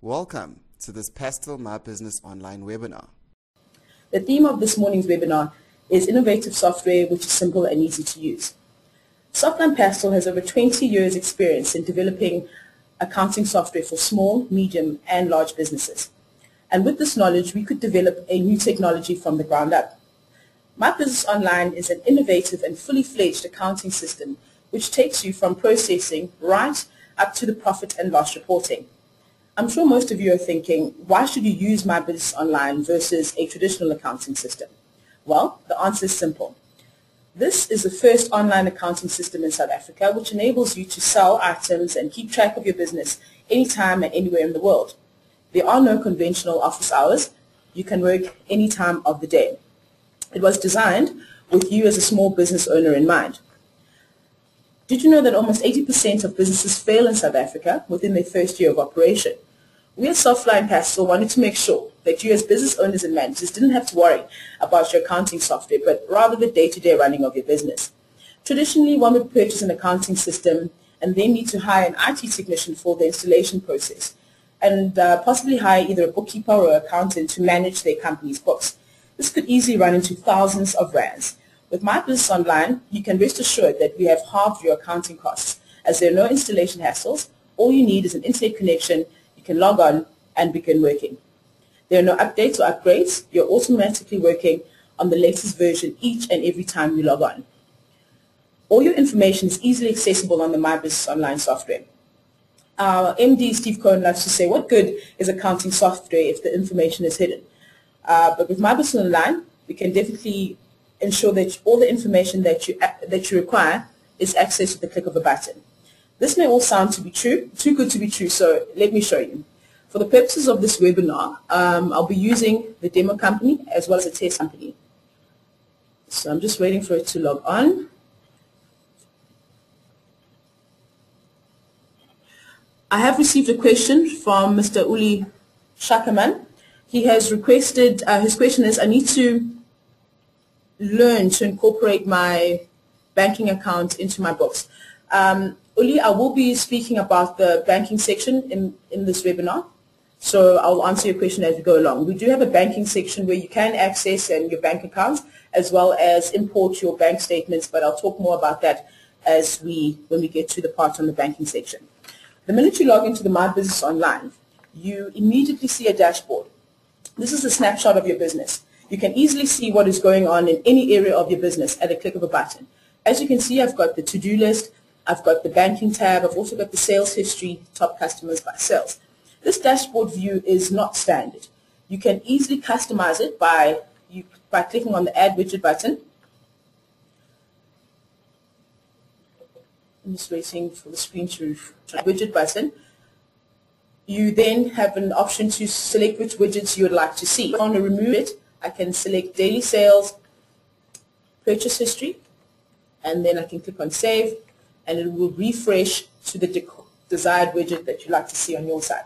Welcome to this Pastel My Business online webinar. The theme of this morning's webinar is innovative software which is simple and easy to use. Softline Pastel has over 20 years experience in developing accounting software for small, medium and large businesses. And with this knowledge, we could develop a new technology from the ground up. My Business Online is an innovative and fully fledged accounting system which takes you from processing right up to the profit and loss reporting. I'm sure most of you are thinking, why should you use My Business Online versus a traditional accounting system? Well, the answer is simple. This is the first online accounting system in South Africa which enables you to sell items and keep track of your business anytime and anywhere in the world. There are no conventional office hours. You can work any time of the day. It was designed with you as a small business owner in mind. Did you know that almost 80% of businesses fail in South Africa within their first year of operation? We at Softline Pastel wanted to make sure that you as business owners and managers didn't have to worry about your accounting software, but rather the day-to-day running of your business. Traditionally, one would purchase an accounting system and then need to hire an IT technician for the installation process and possibly hire either a bookkeeper or accountant to manage their company's books. This could easily run into thousands of rands. With My Business Online, you can rest assured that we have halved your accounting costs, as there are no installation hassles. All you need is an internet connection. You can log on and begin working. There are no updates or upgrades. You're automatically working on the latest version each and every time you log on. All your information is easily accessible on the My Business Online software. Our MD, Steve Cohen, loves to say, what good is accounting software if the information is hidden? But with My Business Online, we can definitely ensure that all the information that you require is accessed with the click of a button. This may all sound to be true, too good to be true, so let me show you. For the purposes of this webinar, I'll be using the demo company as well as a test company. So I'm just waiting for it to log on. I have received a question from Mr. Uli Shakaman. He has requested, his question is, I need to learn to incorporate my banking account into my books. Uli, I will be speaking about the banking section in this webinar, so I'll answer your question as we go along. We do have a banking section where you can access your bank accounts as well as import your bank statements, but I'll talk more about that when we get to the part on the banking section. The minute you log into the My Business Online, you immediately see a dashboard. This is a snapshot of your business. You can easily see what is going on in any area of your business at a click of a button. As you can see, I've got the to-do list, I've got the banking tab, I've also got the sales history, top customers by sales. This dashboard view is not standard. You can easily customize it by clicking on the Add Widget button. I'm just waiting for the screen to widget button. You then have an option to select which widgets you would like to see. If I want to remove it, I can select daily sales, purchase history, and then I can click on save, and it will refresh to the desired widget that you'd like to see on your side.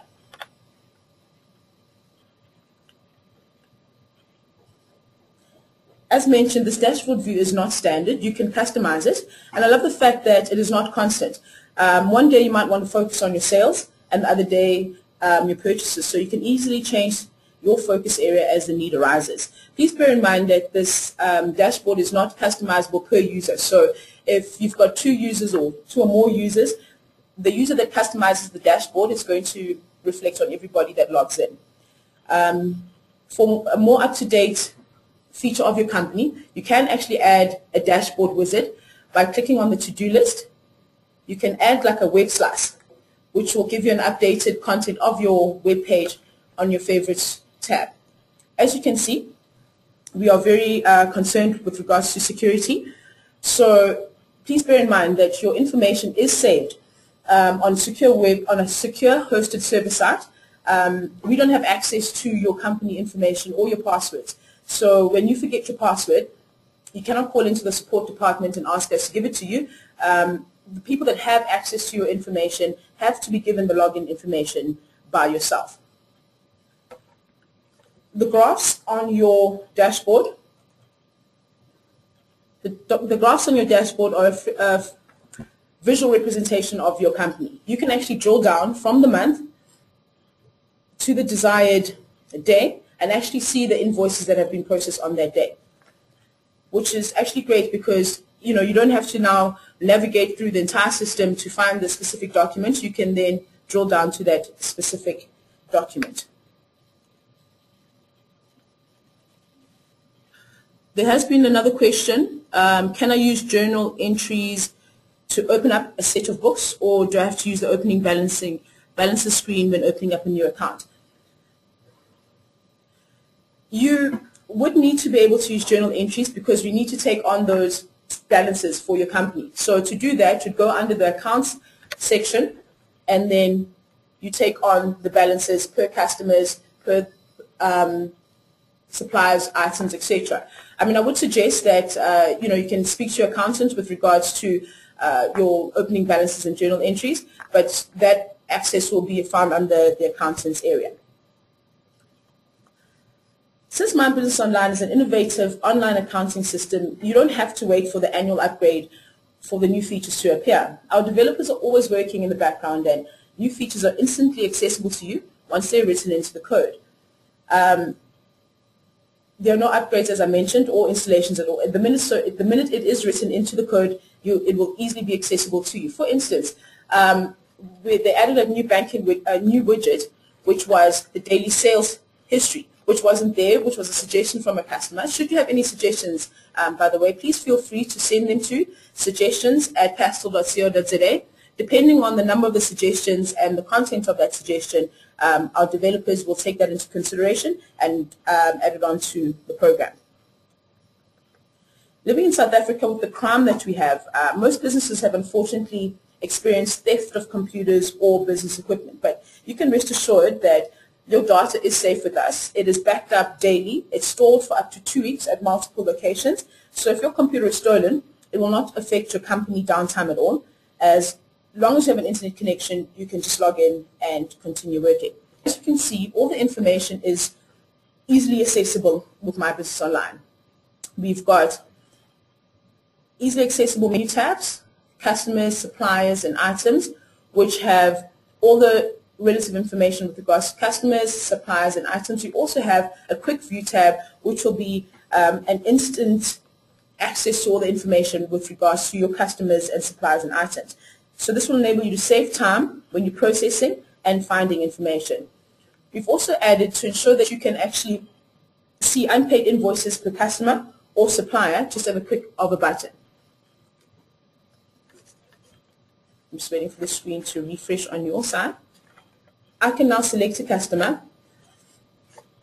As mentioned, this dashboard view is not standard. You can customize it, and I love the fact that it is not constant. One day you might want to focus on your sales, and the other day your purchases, so you can easily change your focus area as the need arises. Please bear in mind that this dashboard is not customizable per user. So if you've got two users or two or more users, the user that customizes the dashboard is going to reflect on everybody that logs in. For a more up-to-date feature of your company, you can actually add a dashboard wizard by clicking on the to-do list. You can add like a web slice, which will give you an updated content of your web page on your favorites tab. As you can see, we are very concerned with regards to security. So please bear in mind that your information is saved on a secure hosted server site. We don't have access to your company information or your passwords. So when you forget your password, you cannot call into the support department and ask us to give it to you. The people that have access to your information have to be given the login information by yourself. The graphs on your dashboard, the graphs on your dashboard are a visual representation of your company. You can actually drill down from the month to the desired day and actually see the invoices that have been processed on that day, which is actually great because you don't have to now navigate through the entire system to find the specific document. You can then drill down to that specific document. There has been another question. Can I use journal entries to open up a set of books, or do I have to use the opening balances screen when opening up a new account? You would need to be able to use journal entries because we need to take on those balances for your company. So to do that, you'd go under the accounts section and then you take on the balances per customers, per suppliers, items, etc. I mean, I would suggest that you can speak to your accountant with regards to your opening balances and journal entries, but that access will be found under the accountant's area. Since My Business Online is an innovative online accounting system, you don't have to wait for the annual upgrade for the new features to appear. Our developers are always working in the background and new features are instantly accessible to you once they're written into the code. There are no upgrades, as I mentioned, or installations at all. At the minute it is written into the code, it will easily be accessible to you. For instance, they added a new widget, which was the daily sales history, which wasn't there, which was a suggestion from a customer. Should you have any suggestions, by the way, please feel free to send them to suggestions@pastel.co.za. Depending on the number of the suggestions and the content of that suggestion, our developers will take that into consideration and add it onto the program. Living in South Africa with the crime that we have, most businesses have unfortunately experienced theft of computers or business equipment, but you can rest assured that your data is safe with us. It is backed up daily. It's stored for up to 2 weeks at multiple locations. So if your computer is stolen, it will not affect your company downtime at all. As long as you have an internet connection, you can just log in and continue working. As you can see, all the information is easily accessible with My Business Online. We've got easily accessible menu tabs, customers, suppliers, and items, which have all the relative information with regards to customers, suppliers, and items. You also have a quick view tab, which will be an instant access to all the information with regards to your customers and suppliers and items. So this will enable you to save time when you're processing and finding information. We've also added to ensure that you can actually see unpaid invoices per customer or supplier just at a click of a button. I'm just waiting for the screen to refresh on your side. I can now select a customer.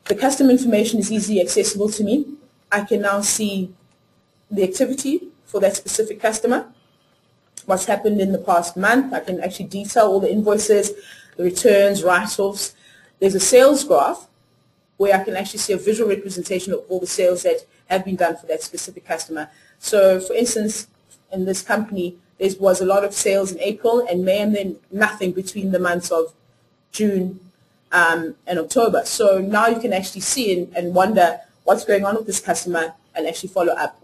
The customer information is easily accessible to me. I can now see the activity for that specific customer, what's happened in the past month. I can actually detail all the invoices, the returns, write-offs. There's a sales graph where I can actually see a visual representation of all the sales that have been done for that specific customer. So, for instance, in this company, there was a lot of sales in April and May, and then nothing between the months of June and October. So now you can actually see and wonder what's going on with this customer and actually follow up.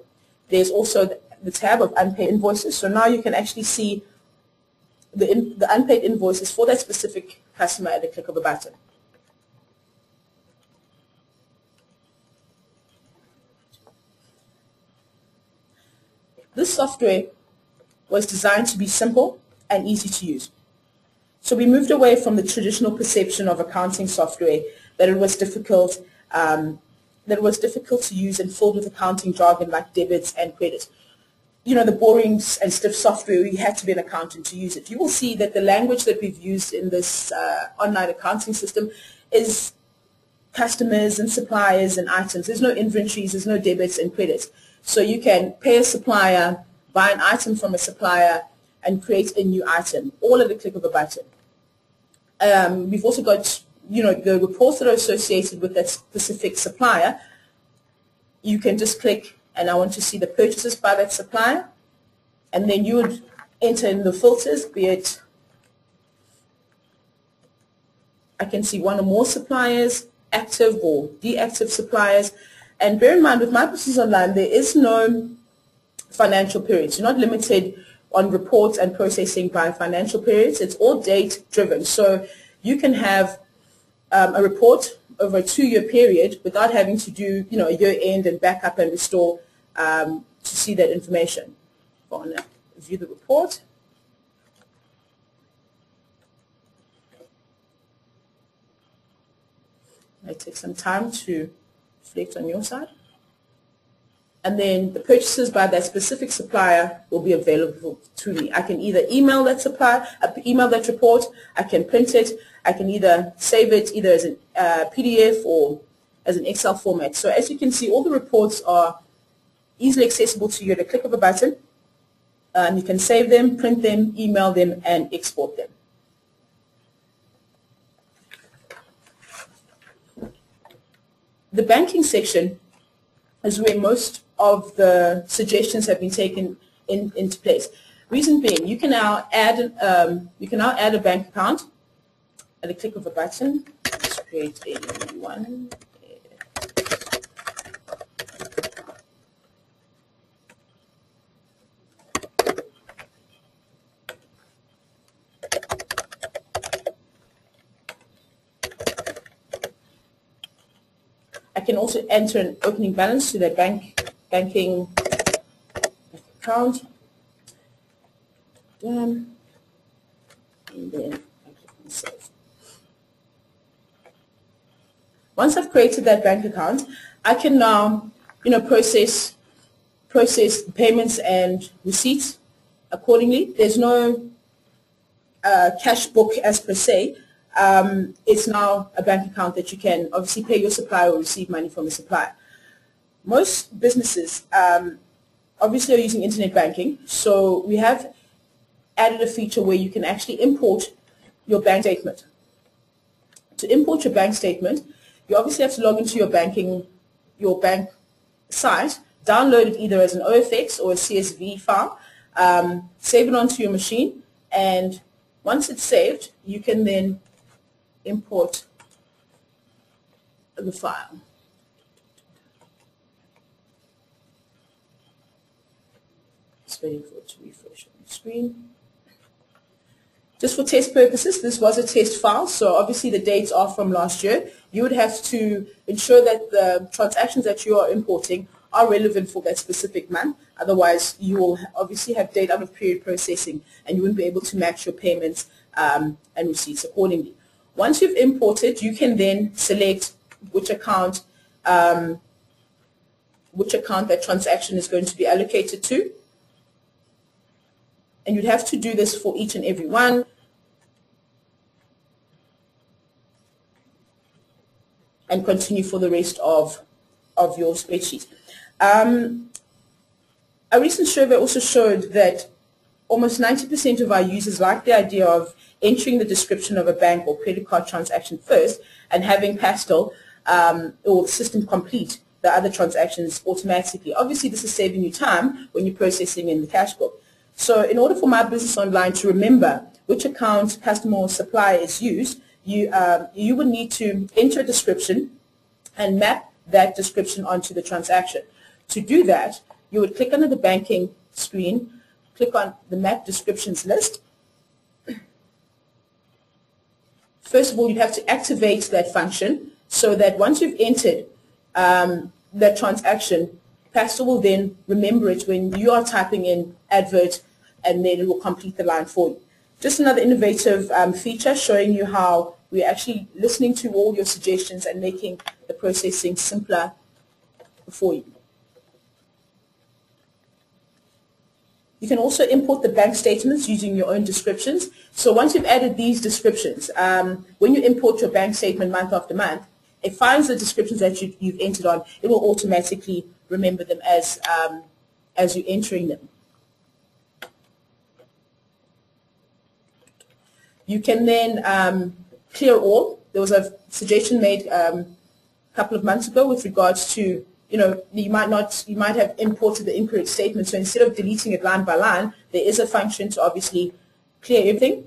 There's also the tab of unpaid invoices. So now you can actually see the unpaid invoices for that specific customer at the click of a button. This software was designed to be simple and easy to use. So we moved away from the traditional perception of accounting software that it was difficult to use and filled with accounting jargon like debits and credits. You know, the boring and stiff software, you had to be an accountant to use it. You will see that the language that we've used in this online accounting system is customers and suppliers and items. There's no inventories, there's no debits and credits. So you can pay a supplier, buy an item from a supplier, and create a new item, all at the click of a button. We've also got, the reports that are associated with that specific supplier. You can just click, and I want to see the purchases by that supplier, and then you would enter in the filters, be it, I can see one or more suppliers, active or deactive suppliers. And bear in mind, with My Business Online, there is no financial periods. You're not limited on reports and processing by financial periods. It's all date driven. So you can have a report over a 2-year period without having to do, a year end and back up and restore to see that information. Go on now, view the report. It might take some time to reflect on your side. And then the purchases by that specific supplier will be available to me. I can either email that supplier, email that report, I can print it, I can either save it either as a PDF or as an Excel format. So as you can see, all the reports are easily accessible to you at a click of a button. You can save them, print them, email them, and export them. The banking section is where most of the suggestions have been taken into place. Reason being, you can now add a bank account at a click of a button. Let's create a new one. I can also enter an opening balance to that banking account. Done. And then I click on save. Once I've created that bank account, I can now, process payments and receipts accordingly. There's no cash book as per se. It's now a bank account that you can obviously pay your supplier or receive money from a supplier. Most businesses obviously are using internet banking, so we have added a feature where you can actually import your bank statement. To import your bank statement, you obviously have to log into your bank site, download it either as an OFX or a CSV file, save it onto your machine, and once it's saved, you can then import the file. Just waiting for it to refresh on the screen. Just for test purposes, this was a test file, so obviously the dates are from last year. You would have to ensure that the transactions that you are importing are relevant for that specific month. Otherwise, you will obviously have date out of period processing and you wouldn't be able to match your payments and receipts accordingly. Once you've imported, you can then select which account that transaction is going to be allocated to. And you'd have to do this for each and every one. And continue for the rest of your spreadsheet. A recent survey also showed that almost 90% of our users like the idea of entering the description of a bank or credit card transaction first and having Pastel or the system complete the other transactions automatically. Obviously, this is saving you time when you're processing in the cash book. So in order for My Business Online to remember which account, customer, or supplier is used, you would need to enter a description and map that description onto the transaction. To do that, you would click under the banking screen, click on the map descriptions list. First of all, you'd have to activate that function so that once you've entered that transaction, Pastel will then remember it when you are typing in advert, and then it will complete the line for you. Just another innovative feature showing you how we're actually listening to all your suggestions and making the processing simpler for you. You can also import the bank statements using your own descriptions. So once you've added these descriptions, when you import your bank statement month after month, it finds the descriptions that you've entered on. It will automatically remember them as you're entering them. You can then clear all. There was a suggestion made a couple of months ago with regards to, you might have imported the incorrect statement. So instead of deleting it line by line, there is a function to obviously clear everything.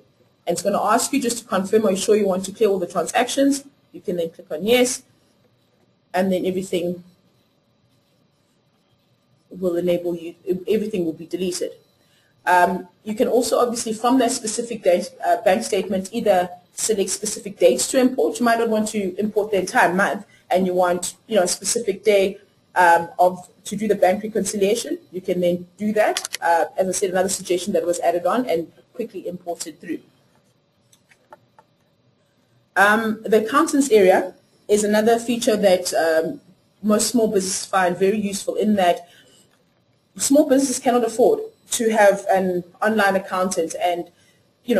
And it's going to ask you just to confirm, are you sure you want to clear all the transactions? You can then click on yes, and then everything will enable you, everything will be deleted. You can also obviously from that specific bank statement either select specific dates to import. You might not want to import the entire month and you want a specific day to do the bank reconciliation. You can then do that. As I said, another suggestion that was added on and quickly imported through. The accountants area is another feature that most small businesses find very useful, in that small businesses cannot afford to have an online accountant, and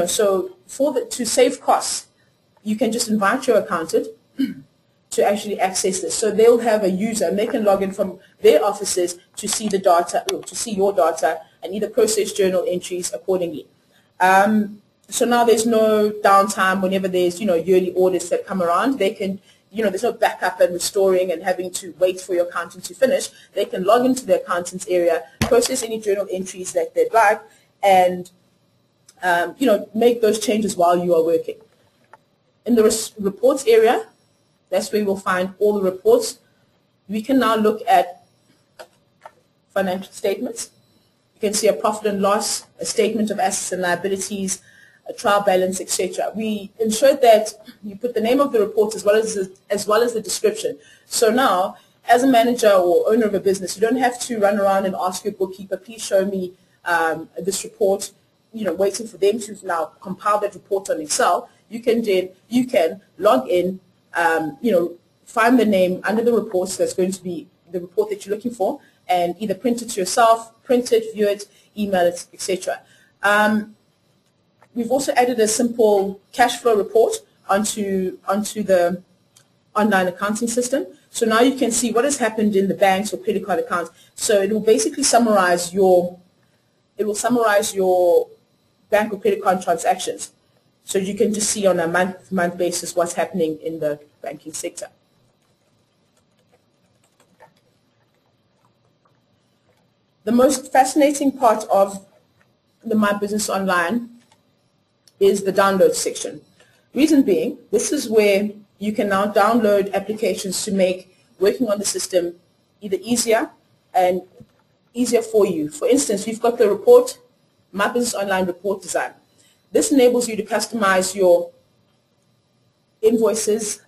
so to save costs, you can just invite your accountant to actually access this. So they'll have a user and they can log in from their offices to see the data, or to see your data, and either process journal entries accordingly. So now there's no downtime whenever there's yearly audits that come around. They can there's no backup and restoring and having to wait for your accountant to finish. They can log into the accountant's area, process any journal entries that they'd like, and make those changes while you are working. In the reports area, that's where we'll find all the reports. We can now look at financial statements. You can see a profit and loss, a statement of assets and liabilities, a trial balance, etc. We ensured that you put the name of the report as well as the description. So now, as a manager or owner of a business, you don't have to run around and ask your bookkeeper, please show me this report, waiting for them to now compile that report on Excel. You can log in, find the name under the reports that's going to be the report that you're looking for, and either print it to yourself, print it, view it, email it, etc. We've also added a simple cash flow report onto the online accounting system. So now you can see what has happened in the bank's or credit card account. So it will basically summarize your bank or credit card transactions. So you can just see on a month-to-month basis what's happening in the banking sector. The most fascinating part of the My Business Online is the download section. Reason being, this is where you can now download applications to make working on the system either easier for you. For instance, we've got the report, My Business Online report design. This enables you to customize your invoices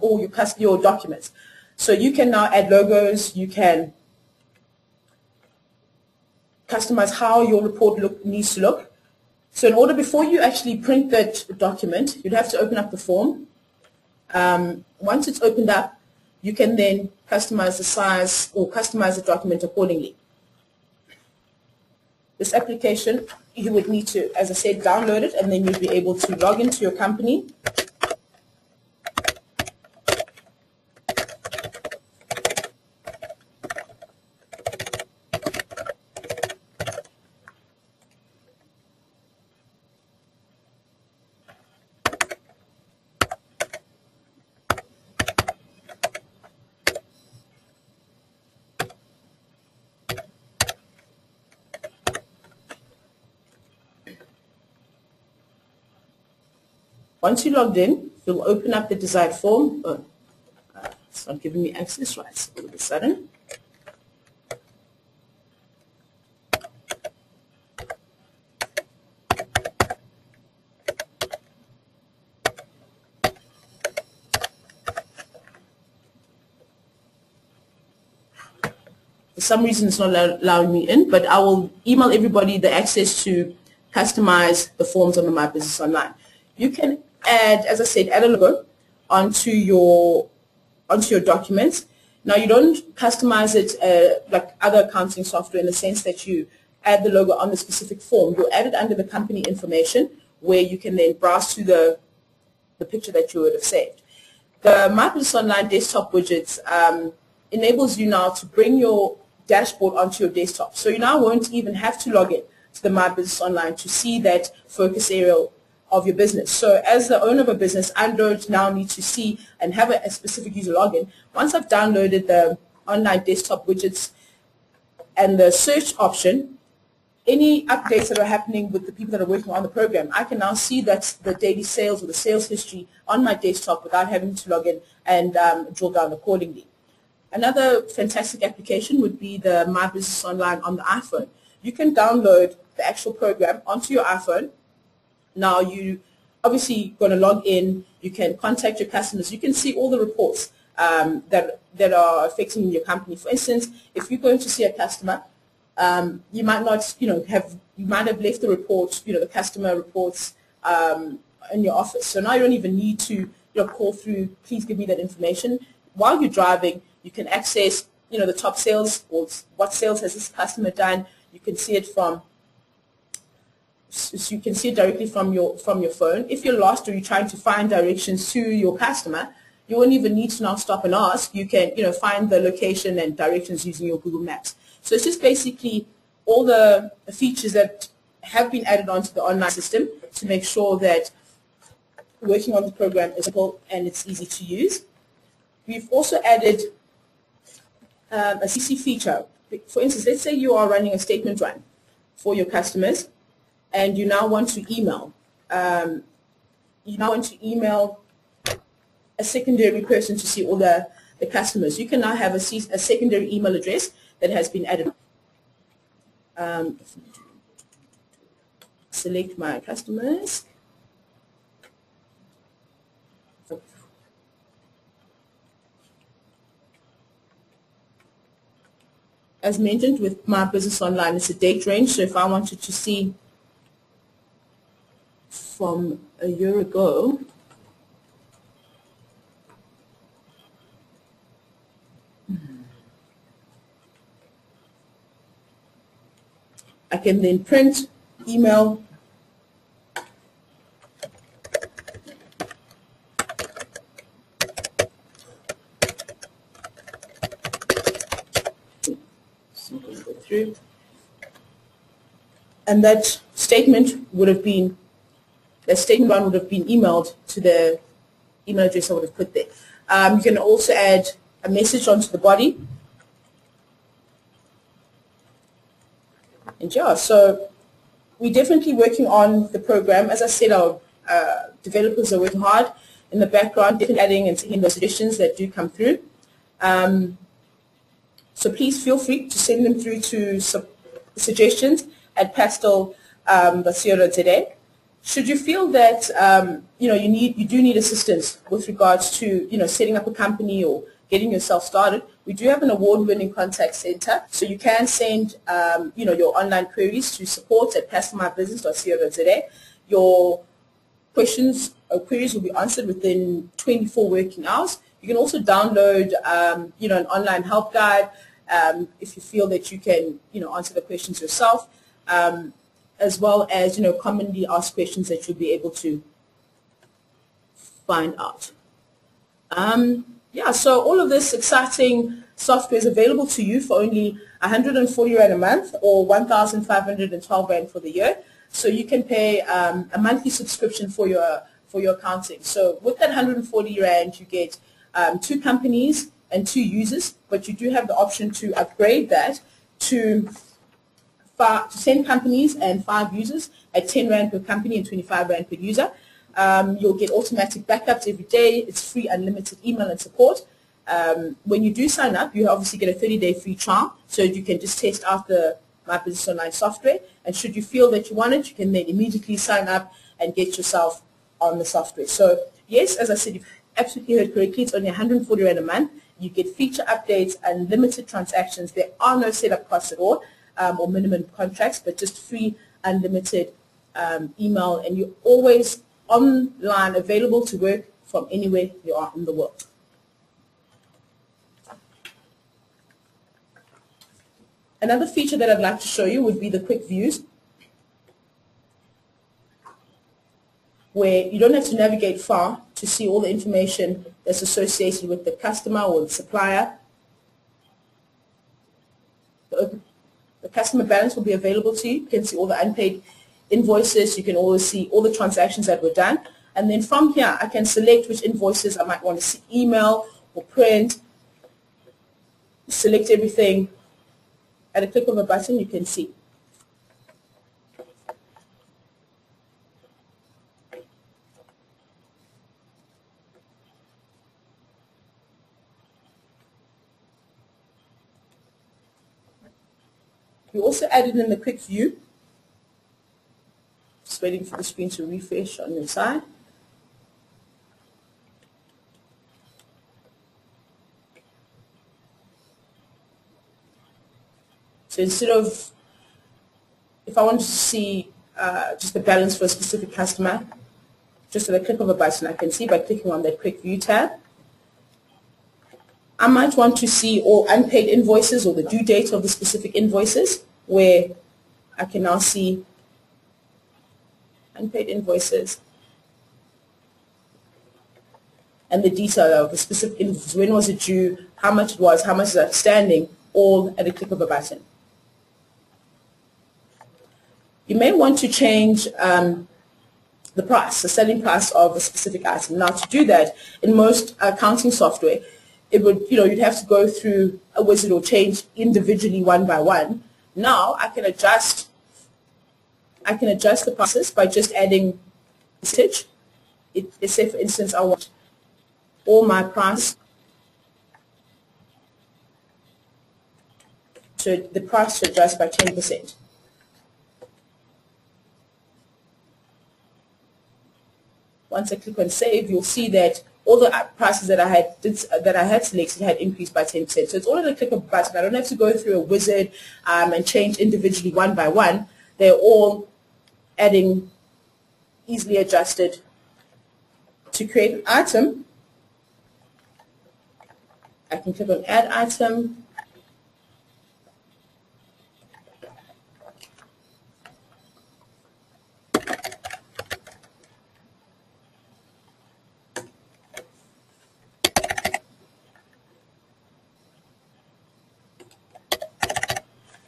or your documents. So you can now add logos, you can customize how your report needs to look. So in order, before you actually print that document, you'd have to open up the form. Once it's opened up, you can then customize the size or customize the document accordingly. This application, you would need to, as I said, download it, and then you'll be able to log into your company. Once you're logged in, you'll open up the desired form. It's not giving me access rights all of a sudden. For some reason, it's not allowing me in, but I will email everybody the access to customize the forms on the My Business Online. You can add, as I said, add a logo onto your documents. Now, you don't customize it like other accounting software in the sense that you add the logo on the specific form. You'll add it under the company information, where you can then browse to the picture that you would have saved. The My Business Online desktop widgets enables you now to bring your dashboard onto your desktop. So you now won't even have to log in to the My Business Online to see that focus area of your business. So as the owner of a business, I don't now need to see and have a specific user login. Once I've downloaded the online desktop widgets and the search option, any updates that are happening with the people that are working on the program, I can now see that the daily sales or the sales history on my desktop without having to log in and drill down accordingly. Another fantastic application would be the My Business Online on the iPhone. you can download the actual program onto your iPhone. Now you obviously going to log in, you can contact your customers, you can see all the reports that are affecting your company. For instance, if you're going to see a customer, you might not, you might have left the report, the customer reports in your office. So now you don't even need to call through, please give me that information. While you're driving, you can access, the top sales, or what sales has this customer done. You can see it directly from your phone. If you're lost or you're trying to find directions to your customer, you won't even need to now stop and ask. You can, find the location and directions using your Google Maps. So it's just basically all the features that have been added onto the online system to make sure that working on the program is simple and it's easy to use. We've also added a CC feature. For instance, let's say you are running a statement run for your customers and you now want to email. A secondary person to see all the customers. You can now have a secondary email address that has been added. Select my customers. As mentioned with My Business Online, it's a date range. So if I wanted to see from a year ago, I can then print, email, and that statement would have been, emailed to the email address I would have put there. You can also add a message onto the body. And yeah, so we're definitely working on the program. As I said, our developers are working hard in the background, definitely adding and taking the suggestions that do come through. So please feel free to send them through to suggestions at pastel.co.za. Should you feel that you do need assistance with regards to setting up a company or getting yourself started, we do have an award-winning contact center. So you can send your online queries to support@pastelmybusiness.co.za. Your questions or queries will be answered within 24 working hours. You can also download an online help guide if you feel that you can answer the questions yourself, as well as commonly asked questions that you'll be able to find out. Yeah, so all of this exciting software is available to you for only 140 Rand a month or 1,512 Rand for the year. So you can pay a monthly subscription for your accounting. So with that 140 Rand, you get 2 companies and 2 users, but you do have the option to upgrade that to 10 companies and 5 users at 10 Rand per company and 25 Rand per user. You'll get automatic backups every day. It's free, unlimited email and support. When you do sign up, you obviously get a 30-day free trial, so you can just test out the My Business Online software. And should you feel that you want it, you can then immediately sign up and get yourself on the software. So yes, as I said, you've absolutely heard correctly. It's only 140 Rand a month. You get feature updates and limited transactions. There are no setup costs at all or minimum contracts, but just free, unlimited email, and you're always online, available to work from anywhere you are in the world. Another feature that I'd like to show you would be the quick views, where you don't have to navigate far to see all the information that's associated with the customer or the supplier. The customer balance will be available to you. You can see all the unpaid invoices. You can always see all the transactions that were done. And then from here, I can select which invoices I might want to see, email or print. Select everything. At a click of a button, you can see. We also added in the quick view. Just waiting for the screen to refresh on your side. So instead of, if I wanted to see just the balance for a specific customer, just with a click of a button I can see by clicking on that quick view tab. I might want to see all unpaid invoices or the due date of the specific invoices, where I can now see unpaid invoices and the detail of the specific invoice. When was it due, how much it was, how much is outstanding, all at a click of a button. You may want to change the price, the selling price of a specific item. Now, to do that, in most accounting software, it would, you'd have to go through a wizard or change individually one by one. Now, I can adjust the prices by just adding a percentage. Let's say, for instance, I want all my price to the price to adjust by 10%. Once I click on save, you'll see that all the prices that I had selected had increased by 10%. So it's all at a click of a button. I don't have to go through a wizard and change individually one by one. They're all adding, easily adjusted. To create an item, I can click on add item.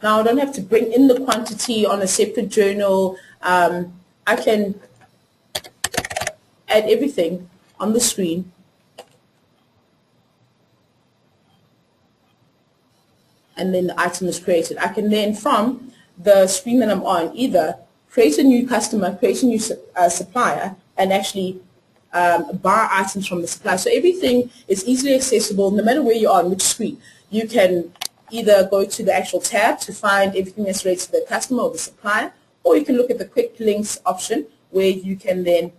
Now I don't have to bring in the quantity on a separate journal. I can add everything on the screen and then the item is created. I can then, from the screen that I'm on, either create a new customer, create a new supplier, and actually buy items from the supplier. So everything is easily accessible no matter where you are on which screen. You can either go to the actual tab to find everything that's related to the customer or the supplier, or you can look at the quick links option where you can then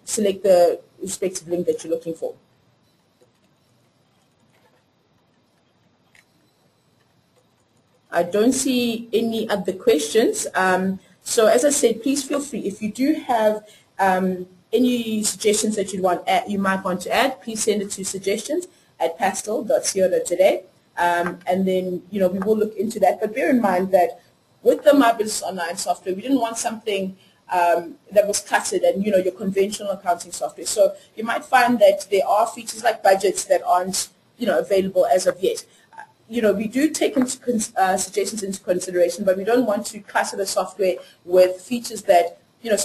select the respective link that you're looking for. I don't see any other questions. So as I said, please feel free. If you do have any suggestions that you might want to add, please send it to suggestions@pastel.co.za. And then, we will look into that. But bear in mind that with the My Business Online software, we didn't want something that was cluttered and, your conventional accounting software. So you might find that there are features like budgets that aren't, available as of yet. We do take suggestions into consideration, but we don't want to clutter the software with features that,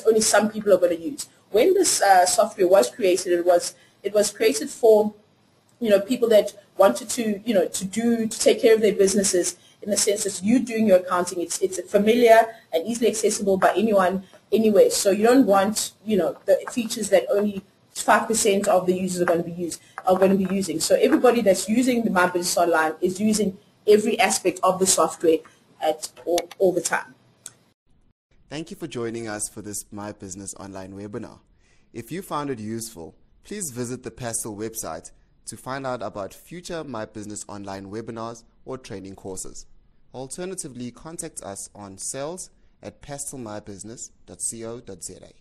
only some people are going to use. When this software was created, it was created for people that wanted to, to take care of their businesses in the sense that you doing your accounting. It's familiar and easily accessible by anyone, anywhere. So you don't want, the features that only 5% of the users are going to be using. So everybody that's using the My Business Online is using every aspect of the software at all the time. Thank you for joining us for this My Business Online webinar. If you found it useful, please visit the Pastel website to find out about future My Business Online webinars or training courses. Alternatively, contact us on sales@pastelmybusiness.co.za.